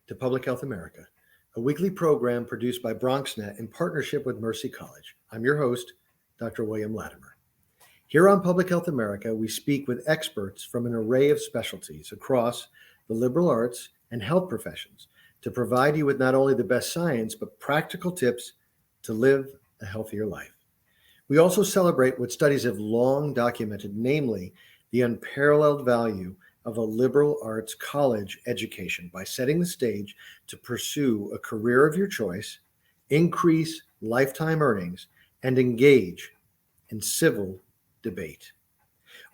to Public Health America, a weekly program produced by BronxNet in partnership with Mercy College. I'm your host, Dr. William Latimer. Here on Public Health America, we speak with experts from an array of specialties across the liberal arts and health professions to provide you with not only the best science, but practical tips to live a healthier life. We also celebrate what studies have long documented, namely the unparalleled value of a liberal arts college education by setting the stage to pursue a career of your choice, increase lifetime earnings, and engage in civil debate.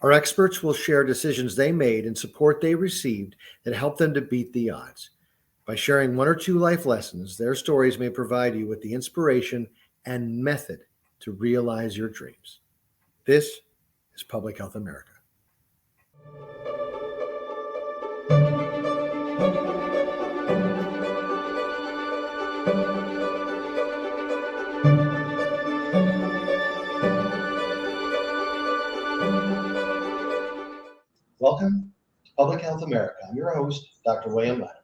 Our experts will share decisions they made and support they received that helped them to beat the odds. By sharing one or two life lessons, their stories may provide you with the inspiration and method to realize your dreams. This is Public Health America. Welcome to Public Health America. I'm your host, Dr. William Latimer.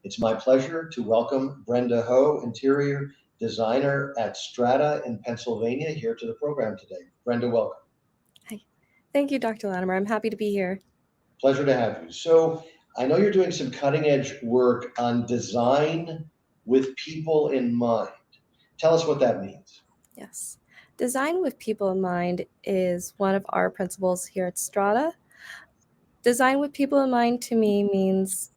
It's my pleasure to welcome Brenda Ho, interior designer at Strada in Pennsylvania, here to the program today. Brenda, welcome. Hi. Thank you, Dr. Latimer. I'm happy to be here. Pleasure to have you. So I know you're doing some cutting edge work on design with people in mind. Tell us what that means. Yes. Design with people in mind is one of our principles here at Strada. Design with people in mind to me means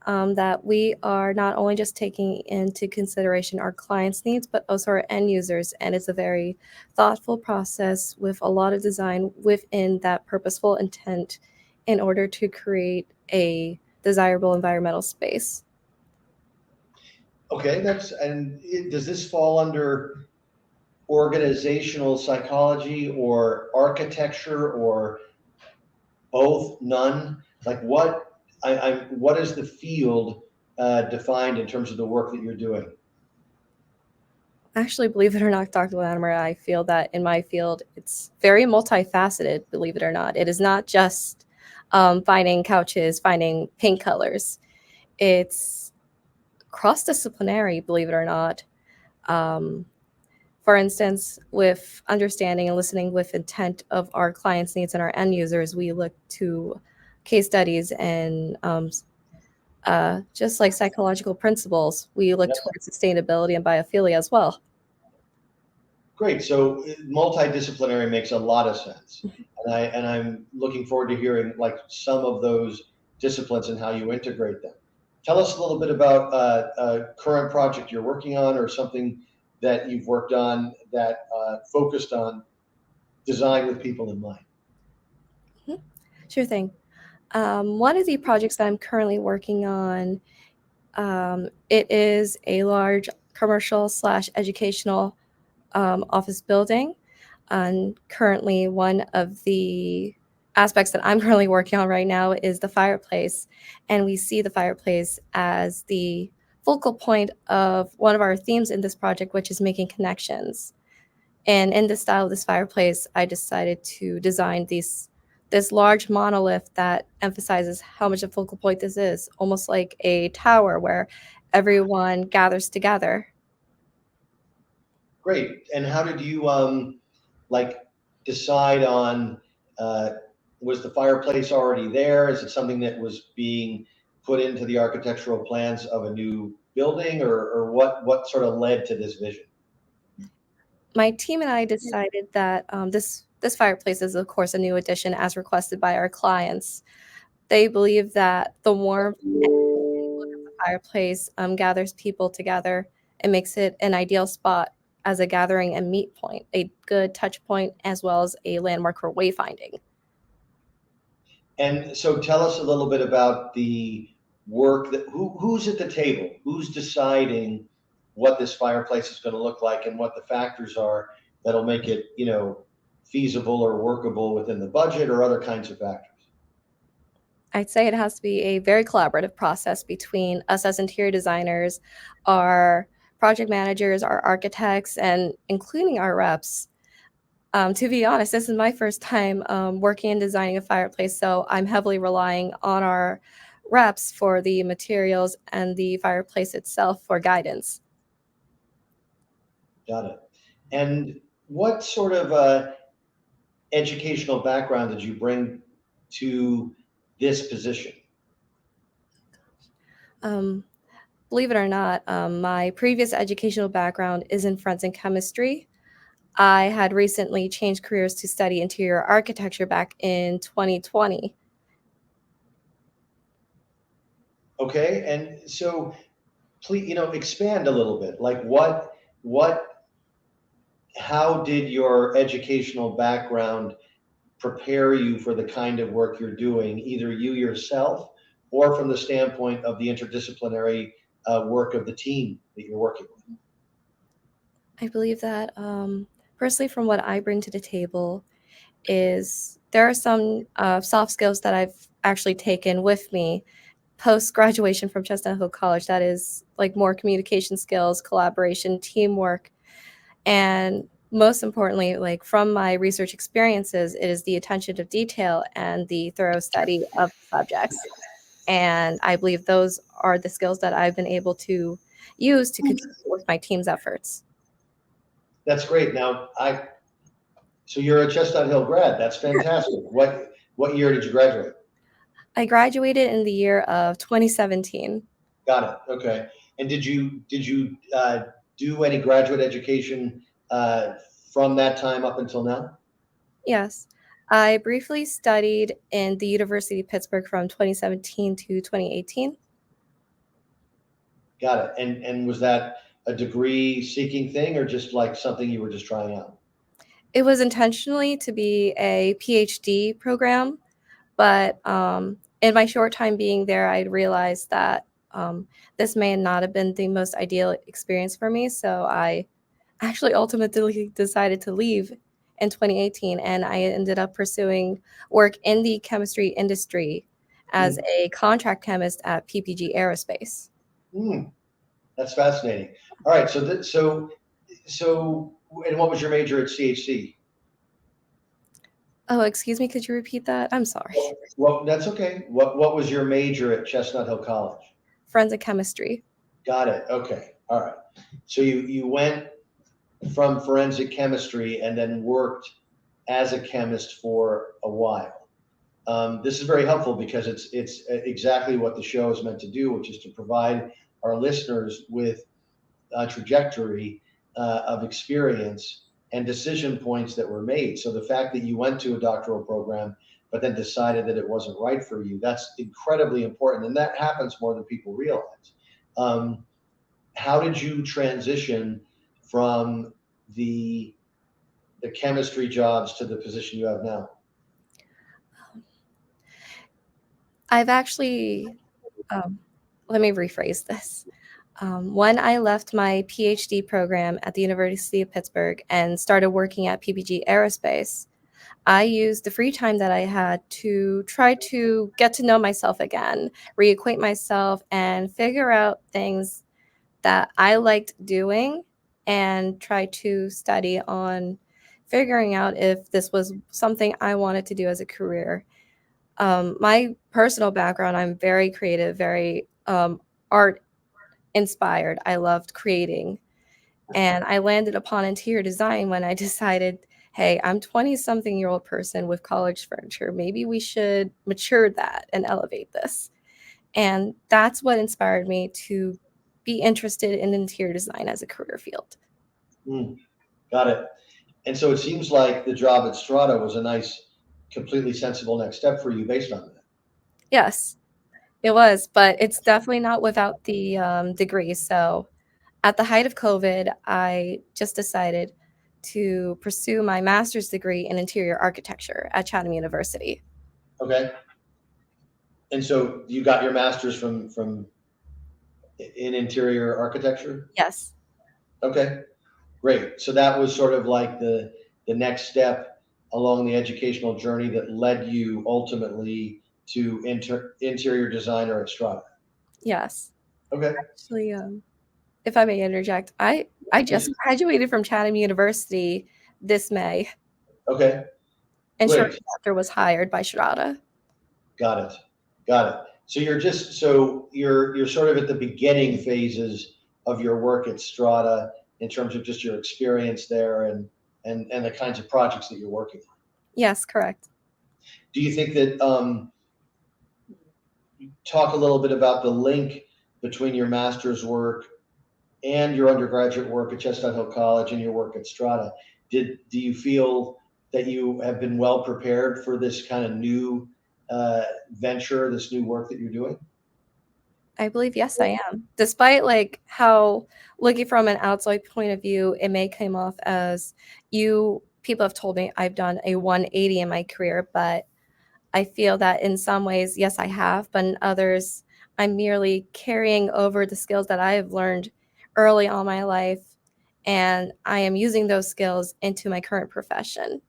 that we are not only just taking into consideration our clients' needs, but also our end users. And it's a very thoughtful process with a lot of design within that purposeful intent in order to create a desirable environmental space. Okay, does this fall under organizational psychology or architecture or both, none? Like what is the field defined in terms of the work that you're doing? Actually, believe it or not, Dr. Latimer, I feel that in my field, it's very multifaceted, believe it or not. It is not just finding couches, finding paint colors. It's cross-disciplinary, believe it or not. For instance, with understanding and listening with intent of our clients' needs and our end users, we look to case studies and just like psychological principles, we look towards sustainability and biophilia as well. Great. So multidisciplinary makes a lot of sense. And I'm looking forward to hearing like some of those disciplines and how you integrate them. Tell us a little bit about a current project you're working on or something that you've worked on that focused on design with people in mind. Sure thing. One of the projects that I'm currently working on, it is a large commercial / educational office building. And currently, one of the aspects that I'm currently working on right now is the fireplace. And we see the fireplace as the focal point of one of our themes in this project, which is making connections. And in the style of this fireplace, I decided to design this large monolith that emphasizes how much a focal point this is, almost like a tower where everyone gathers together. Great. And how did you decide on, was the fireplace already there? Is it something that was being put into the architectural plans of a new building, or what sort of led to this vision? My team and I decided that this fireplace is, of course, a new addition as requested by our clients. They believe that the warmth and look of the fireplace gathers people together and makes it an ideal spot as a gathering and meet point, a good touch point, as well as a landmark for wayfinding. And so tell us a little bit about the work that who's at the table, who's deciding what this fireplace is going to look like and what the factors are that'll make it, feasible or workable within the budget or other kinds of factors. I'd say it has to be a very collaborative process between us as interior designers, our project managers, our architects, and including our reps. To be honest, this is my first time working and designing a fireplace, so I'm heavily relying on our reps for the materials and the fireplace itself for guidance. Got it. And what sort of educational background did you bring to this position? Believe it or not, my previous educational background is in forensic chemistry. I had recently changed careers to study interior architecture back in 2020. Okay, and so please, expand a little bit. Like how did your educational background prepare you for the kind of work you're doing, either you yourself or from the standpoint of the interdisciplinary work of the team that you're working with? I believe that personally, from what I bring to the table, is there are some soft skills that I've actually taken with me post graduation from Chestnut Hill College. That is like more communication skills, collaboration, teamwork, and most importantly, like from my research experiences, it is the attention to detail and the thorough study of subjects. And I believe those are the skills that I've been able to use to contribute with my team's efforts. That's great. Now, so you're a Chestnut Hill grad. That's fantastic. What year did you graduate? I graduated in the year of 2017. Got it. Okay. And did you do any graduate education from that time up until now? Yes. I briefly studied in the University of Pittsburgh from 2017 to 2018. Got it. And was that a degree seeking thing or just like something you were just trying out? It was intentionally to be a PhD program, but in my short time being there, I realized that this may not have been the most ideal experience for me. So I actually ultimately decided to leave in 2018, and I ended up pursuing work in the chemistry industry as a contract chemist at PPG Aerospace. That's fascinating. All right. And what was your major at CHC? Oh, excuse me, could you repeat that? I'm sorry. Well, that's okay. What was your major at Chestnut Hill College? Forensic chemistry. Got it. Okay. All right. So you went from forensic chemistry and then worked as a chemist for a while. This is very helpful because it's exactly what the show is meant to do, which is to provide our listeners with a trajectory of experience and decision points that were made. So the fact that you went to a doctoral program, but then decided that it wasn't right for you, that's incredibly important. And that happens more than people realize. How did you transition from the chemistry jobs to the position you have now? I've actually, let me rephrase this. When I left my PhD program at the University of Pittsburgh and started working at PPG Aerospace, I used the free time that I had to try to get to know myself again, reacquaint myself, and figure out things that I liked doing and try to study on figuring out if this was something I wanted to do as a career. My personal background, I'm very creative, very art inspired. I loved creating. And I landed upon interior design when I decided, hey, I'm 20-something-year-old person with college furniture. Maybe we should mature that and elevate this. And that's what inspired me to be interested in interior design as a career field. Got it. And so it seems like the job at Strada was a nice, completely sensible next step for you based on that. Yes, it was, but it's definitely not without the degree. So at the height of COVID, I just decided to pursue my master's degree in interior architecture at Chatham University. Okay. And so you got your master's from in interior architecture? Yes. Okay, great. So that was sort of like the next step along the educational journey that led you ultimately to interior designer at Strada. Yes. Okay. Actually, if I may interject, I just graduated from Chatham University this May, Okay, and shortly great. after was hired by Strada. Got it. Got it. So you're sort of at the beginning phases of your work at Strada in terms of just your experience there and the kinds of projects that you're working on. Yes, correct. Do you think that talk a little bit about the link between your master's work and your undergraduate work at Chestnut Hill College and your work at Strada? Do you feel that you have been well prepared for this kind of new venture, this new work that you're doing? I believe, yes, I am. Despite like how looking from an outside point of view, it may come off as people have told me I've done a 180 in my career, but I feel that in some ways, yes, I have, but in others, I'm merely carrying over the skills that I have learned early on in my life, and I am using those skills into my current profession.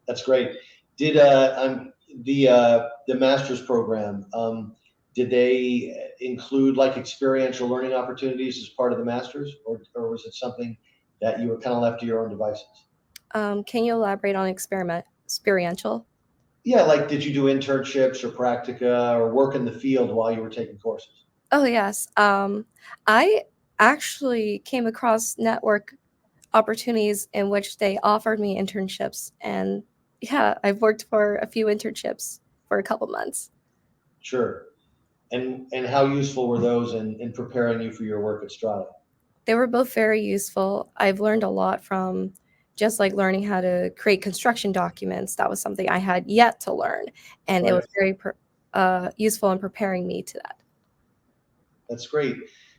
That's great. Did the master's program, did they include like experiential learning opportunities as part of the master's, or was it something that you were kind of left to your own devices? Can you elaborate on experiential? Yeah, like did you do internships or practica or work in the field while you were taking courses? Oh, yes. I actually came across network opportunities in which they offered me internships. And yeah, I've worked for a few internships for a couple months. Sure. And how useful were those in preparing you for your work at Strada? They were both very useful. I've learned a lot from just like learning how to create construction documents. That was something I had yet to learn. And it Right. was very useful in preparing me to that. That's great.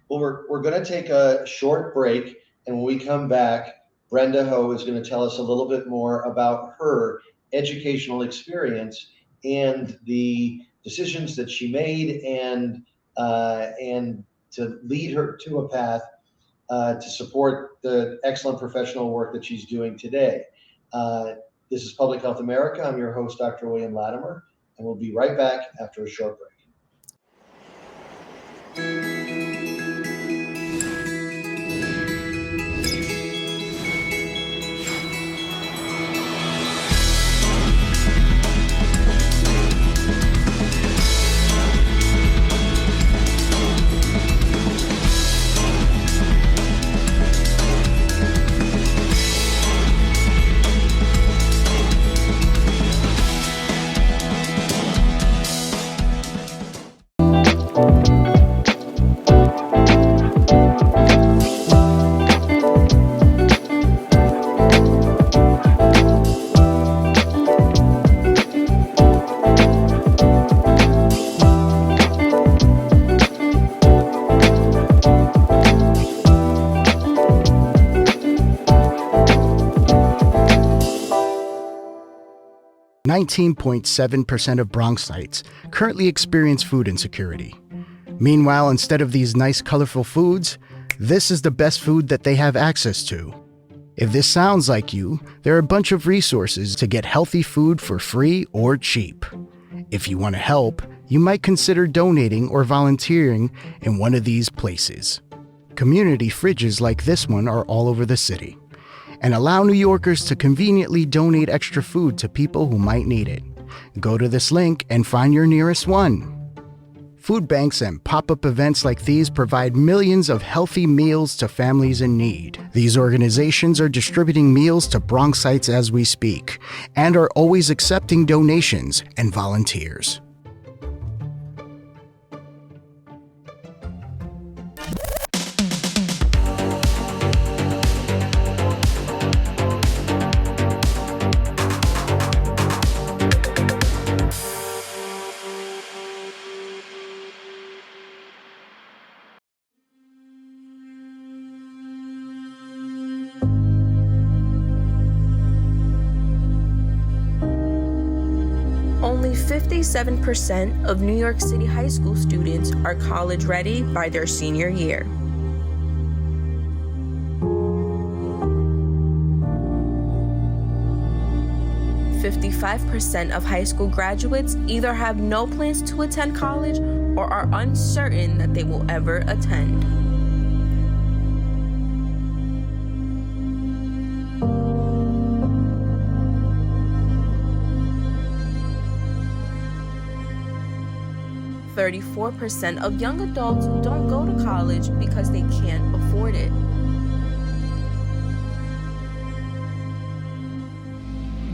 Well, we're going to take a short break, and when we come back, Brenda Ho is going to tell us a little bit more about her educational experience and the decisions that she made, and to lead her to a path to support the excellent professional work that she's doing today. This is Public Health America. I'm your host, Dr. William Latimer, and we'll be right back after a short break. 19.7% of Bronxites currently experience food insecurity. Meanwhile, instead of these nice, colorful foods, this is the best food that they have access to. If this sounds like you, there are a bunch of resources to get healthy food for free or cheap. If you want to help, you might consider donating or volunteering in one of these places. Community fridges like this one are all over the city, and allow New Yorkers to conveniently donate extra food to people who might need it. Go to this link and find your nearest one. Food banks and pop-up events like these provide millions of healthy meals to families in need. These organizations are distributing meals to Bronxites as we speak, and are always accepting donations and volunteers. Only 57% of New York City high school students are college ready by their senior year. "55% of high school graduates either have no plans to attend college or are uncertain that they will ever attend. 34% of young adults don't go to college because they can't afford it.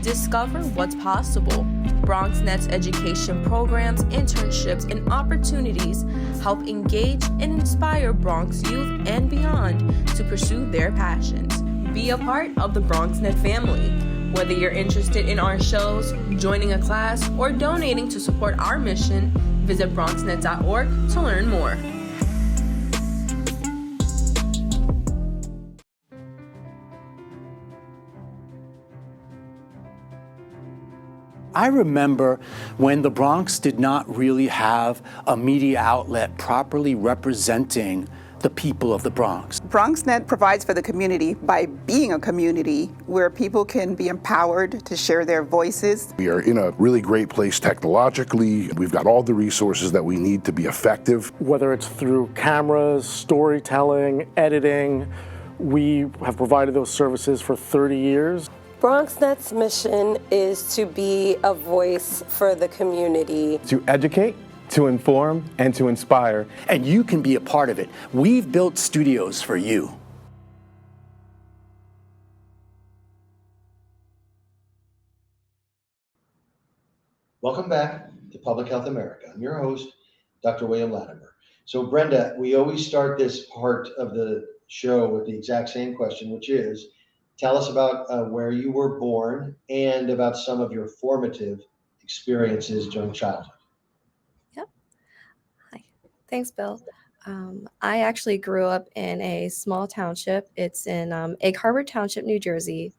Discover what's possible. BronxNet's education programs, internships, and opportunities help engage and inspire Bronx youth and beyond to pursue their passions. Be a part of the BronxNet family. Whether you're interested in our shows, joining a class, or donating to support our mission, visit bronxnet.org to learn more. I remember when the Bronx did not really have a media outlet properly representing the people of the Bronx. BronxNet provides for the community by being a community where people can be empowered to share their voices. We are in a really great place technologically. We've got all the resources that we need to be effective. Whether it's through cameras, storytelling, editing, we have provided those services for 30 years. BronxNet's mission is to be a voice for the community. To educate, to inform, and to inspire. And you can be a part of it. We've built studios for you. Welcome back to Public Health America. I'm your host, Dr. William Latimer. So Brenda, we always start this part of the show with the exact same question, which is, tell us about where you were born and about some of your formative experiences during childhood. Yep. Hi. Thanks, Bill. I actually grew up in a small township. It's in Egg Harbor Township, New Jersey.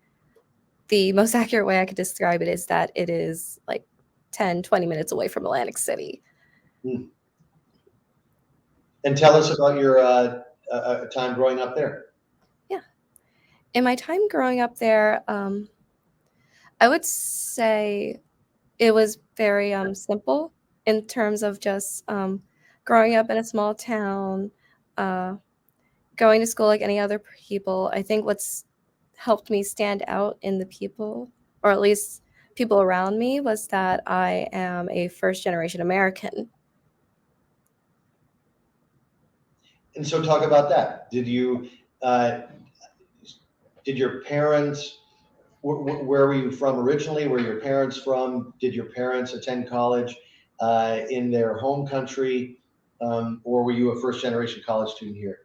The most accurate way I could describe it is that it is like 10, 20 minutes away from Atlantic City. And tell us about your time growing up there. In my time growing up there, I would say it was very simple in terms of just growing up in a small town, going to school like any other people. I think what's helped me stand out in the people, or at least people around me, was that I am a first-generation American. And so talk about that. Did your parents, where were you from originally? Where your parents from? Did your parents attend college in their home country? Or were you a first-generation college student here?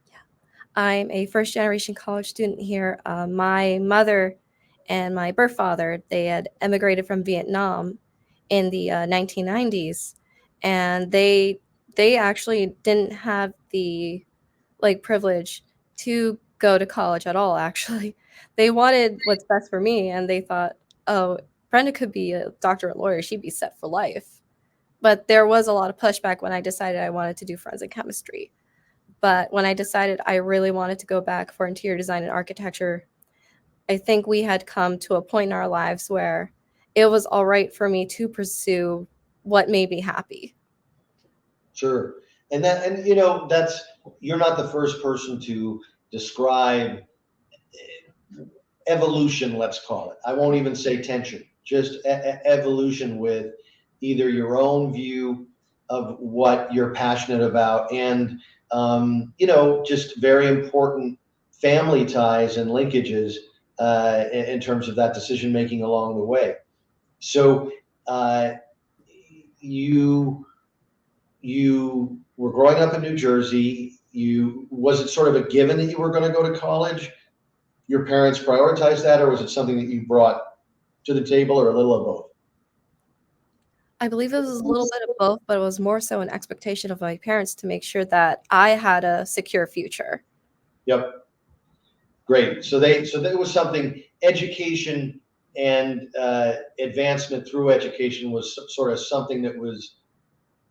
Yeah, I'm a first-generation college student here. My mother and my birth father, they had emigrated from Vietnam in the 1990s. And they actually didn't have the privilege to go to college at all, actually. They wanted what's best for me, and they thought, oh, Brenda could be a doctor and lawyer. She'd be set for life. But there was a lot of pushback when I decided I wanted to do forensic chemistry. But when I decided I really wanted to go back for interior design and architecture, I think we had come to a point in our lives where it was all right for me to pursue what made me happy. Sure. And you're not the first person to describe evolution, let's call it. I won't even say tension, just evolution with either your own view of what you're passionate about and, just very important family ties and linkages in terms of that decision-making along the way. So you were growing up in New Jersey. Was it sort of a given that you were going to go to college? Your parents prioritized that, or was it something that you brought to the table, or a little of both? I believe it was a little bit of both, but it was more so an expectation of my parents to make sure that I had a secure future. Yep. Great. So there was something, education and advancement through education was sort of something that was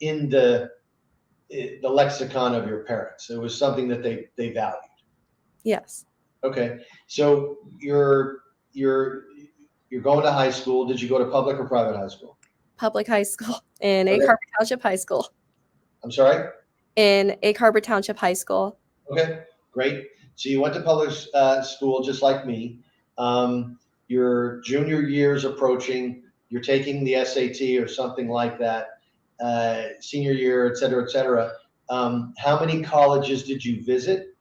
in the lexicon of your parents. It was something that they valued. Yes. Okay. So you're going to high school. Did you go to public or private high school? Public high school in Egg Harbor Township High School. I'm sorry? In Egg Harbor Township High School. Okay, great. So you went to public school just like me. Your junior year's approaching. You're taking the SAT or something like that. senior year, et cetera, how many colleges did you visit?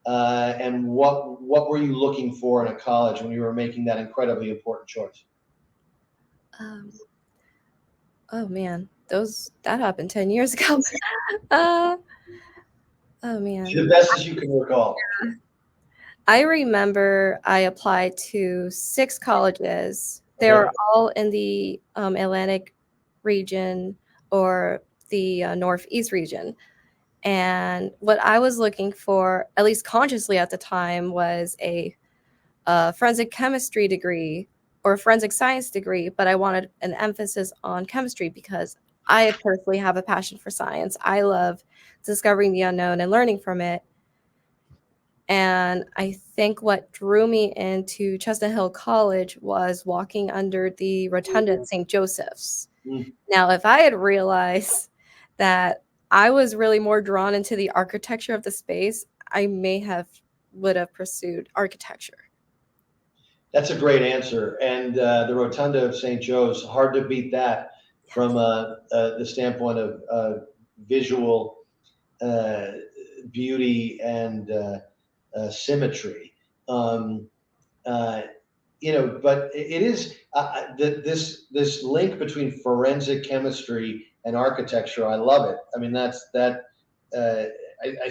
And what were you looking for in a college when you were making that incredibly important choice? Oh man, that happened 10 years ago. uh, oh man. To the best as you can recall. I remember I applied to 6 colleges. They were all in the Atlantic region or the Northeast region. And what I was looking for, at least consciously at the time, was a forensic chemistry degree or forensic science degree, but I wanted an emphasis on chemistry because I personally have a passion for science. I love discovering the unknown and learning from it. And I think what drew me into Chestnut Hill College was walking under the rotunda at St. Joseph's. Now, if I had realized that I was really more drawn into the architecture of the space, I would have pursued architecture. That's a great answer. And the rotunda of St. Joe's, hard to beat that from the standpoint of visual beauty and symmetry. But it is this link between forensic chemistry and architecture. I love it. I mean, I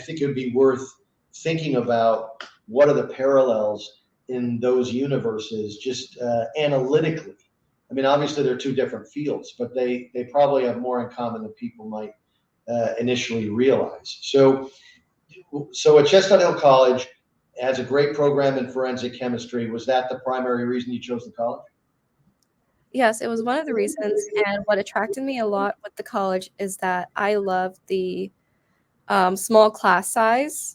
think it would be worth thinking about what are the parallels in those universes, just analytically. I mean, obviously they're two different fields, but they probably have more in common than people might initially realize. So at Chestnut Hill College has a great program in forensic chemistry. Was that the primary reason you chose the college? Yes, it was one of the reasons. And what attracted me a lot with the college is that I love the small class size.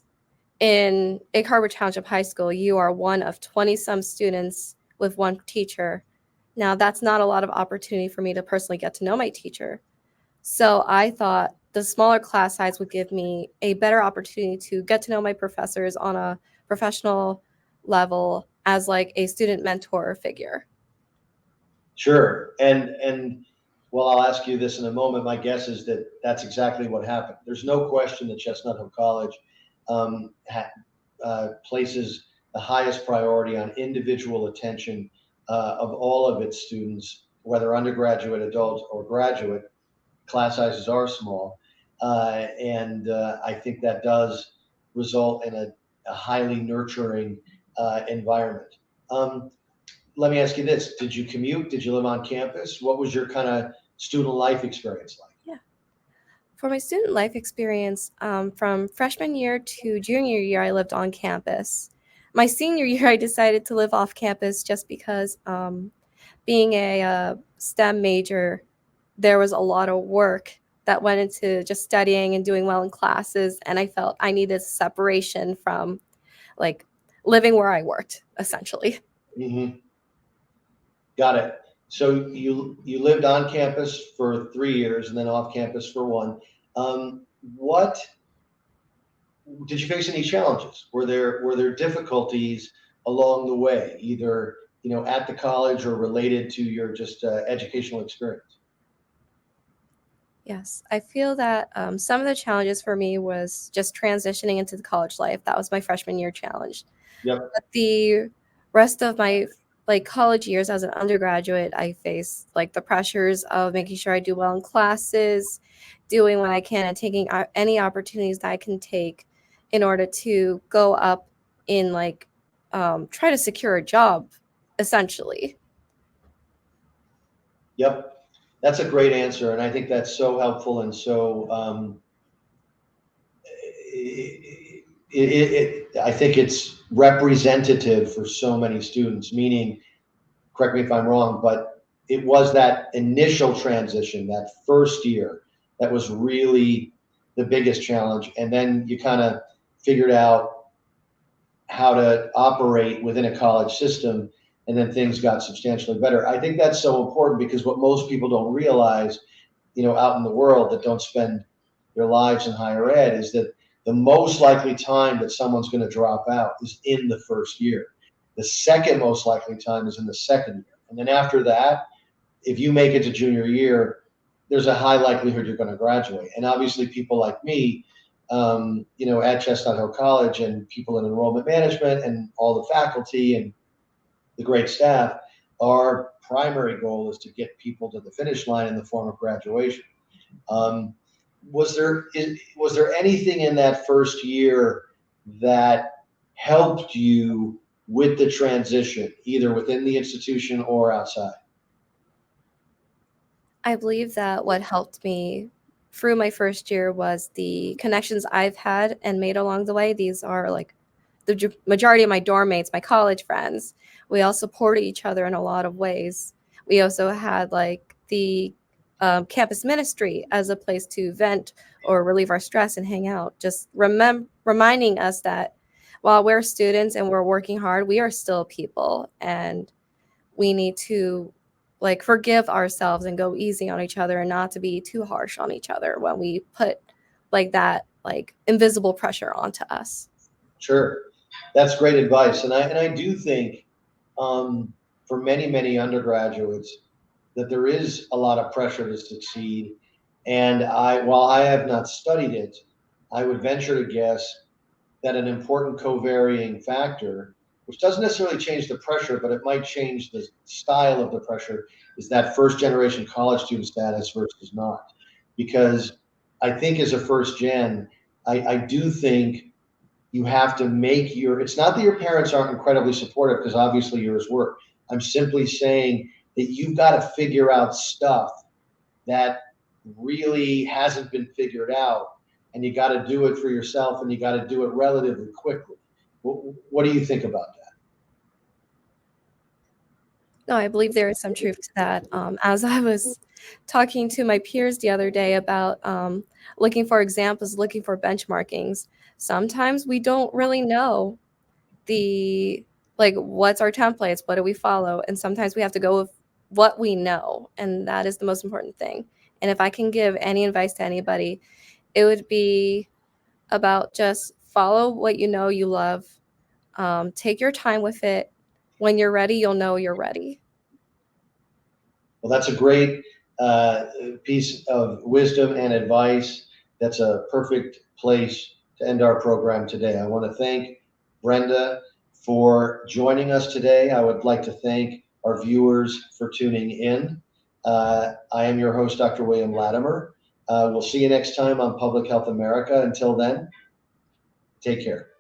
In Egg Harbor Township High School, you are one of 20-some students with one teacher. Now, that's not a lot of opportunity for me to personally get to know my teacher. So I thought the smaller class size would give me a better opportunity to get to know my professors on a professional level as like a student mentor figure. Sure. And well, I'll ask you this in a moment. My guess is that that's exactly what happened. There's no question that Chestnut Hill College places the highest priority on individual attention of all of its students, whether undergraduate, adult, or graduate. Class sizes are small. And I think that does result in a highly nurturing environment. Let me ask you this. Did you commute? Did you live on campus? What was your kind of student life experience like? Yeah. For my student life experience, from freshman year to junior year, I lived on campus. My senior year, I decided to live off campus just because being a STEM major, there was a lot of work that went into just studying and doing well in classes. And I felt I needed separation from like living where I worked, essentially. Mm-hmm. Got it. So you lived on campus for 3 years and then off campus for 1. What did you face any challenges? Were there difficulties along the way, either at the college or related to your just educational experience? Yes, I feel that some of the challenges for me was just transitioning into the college life. That was my freshman year challenge. Yep. But the rest of my college years as an undergraduate, I faced the pressures of making sure I do well in classes, doing what I can, and taking any opportunities that I can take in order to go up in try to secure a job, essentially. Yep. That's a great answer, and I think that's so helpful and so I think it's representative for so many students, meaning, correct me if I'm wrong, but it was that initial transition, that first year, that was really the biggest challenge. And then you kind of figured out how to operate within a college system, and then things got substantially better. I think that's so important because what most people don't realize, out in the world that don't spend their lives in higher ed, is that the most likely time that someone's going to drop out is in the first year. The second most likely time is in the second year. And then after that, if you make it to junior year, there's a high likelihood you're going to graduate. And obviously people like me, at Chestnut Hill College, and people in enrollment management and all the faculty and the great staff, our primary goal is to get people to the finish line in the form of graduation. Was there anything in that first year that helped you with the transition, either within the institution or outside? I believe that what helped me through my first year was the connections I've had and made along the way. These are like the majority of my dorm mates, my college friends. We all supported each other in a lot of ways. We also had like the campus ministry as a place to vent or relieve our stress and hang out, just reminding us that while we're students and we're working hard, we are still people, and we need to like forgive ourselves and go easy on each other, and not to be too harsh on each other when we put like that like invisible pressure onto us. Sure, that's great advice, and I do think for many undergraduates that there is a lot of pressure to succeed. And while I have not studied it, I would venture to guess that an important co-varying factor, which doesn't necessarily change the pressure, but it might change the style of the pressure, is that first generation college student status versus not. Because I think as a first gen, I do think you have to make it's not that your parents aren't incredibly supportive, because obviously yours were. I'm simply saying that you've got to figure out stuff that really hasn't been figured out, and you got to do it for yourself, and you got to do it relatively quickly. What do you think about that? No, I believe there is some truth to that. As I was talking to my peers the other day about looking for examples, looking for benchmarkings, sometimes we don't really know what's our templates, what do we follow? And sometimes we have to go with what we know, and that is the most important thing. And if I can give any advice to anybody, it would be about just follow what you know you love. Take your time with it. When you're ready, you'll know you're ready. Well, that's a great piece of wisdom and advice. That's a perfect place to end our program today. I want to thank Brenda for joining us today. I would like to thank our viewers for tuning in. I am your host, Dr. William Latimer. We'll see you next time on Public Health America. Until then, take care.